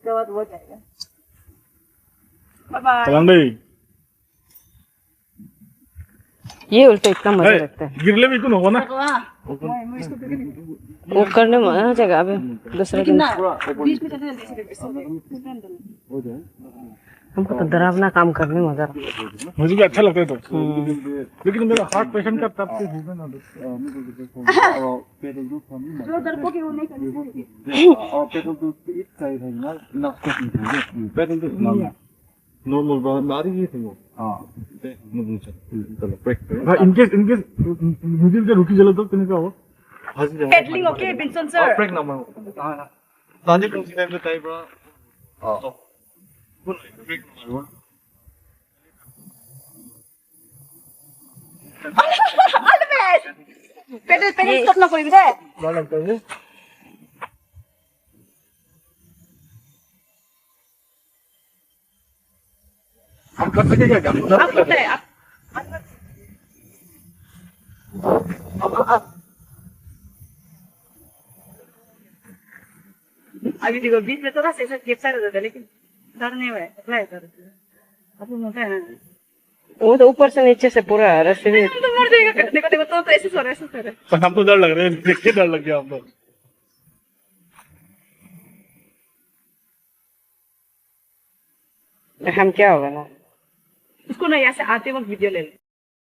उसके बाद हो जाएगा। Bye bye. चलन भाई ये उल्टा इतना मजा लगता है। गिरले भी कुछ होगा ना मैं इसको पकड़ वो करने में आ जाएगा अभी दूसरे दिन। बीच में चलने दे। हमको तो डरावना काम करने में मजा आता है। मुझे भी अच्छा लगता है तो लेकिन मेरा हार्ट पेशेंट का तब से होगा ना जो डरपोक है वो नहीं करेंगे। इनकेस मुझे जो रुकी चलो तो क्या हो पेडलिंग ओके विंसन सर। ब्रेक नंबर ताने को टाइम पे टाइप रहा brake number all the best. Pedal stop ना करी दे। क्या लगता है हम कर सकेंगे क्या आप करते हैं आप। अभी देखो बीच में थोड़ा सा गिफ्ट आ रहा था लेकिन डर नहीं हुआ है डर अभी मोटा है। वो तो ऊपर से नीचे से पूरा रस्ते में हम तो मर जाएगा। देखो देखो तो ऐसे सो रहा है ऐसे सो रहा है। पर हम तो डर लग रहे हैं देख के डर लग गया हमको हम क्या होगा ना उसको ना यहाँ से आते वक्त वीडियो ले ले।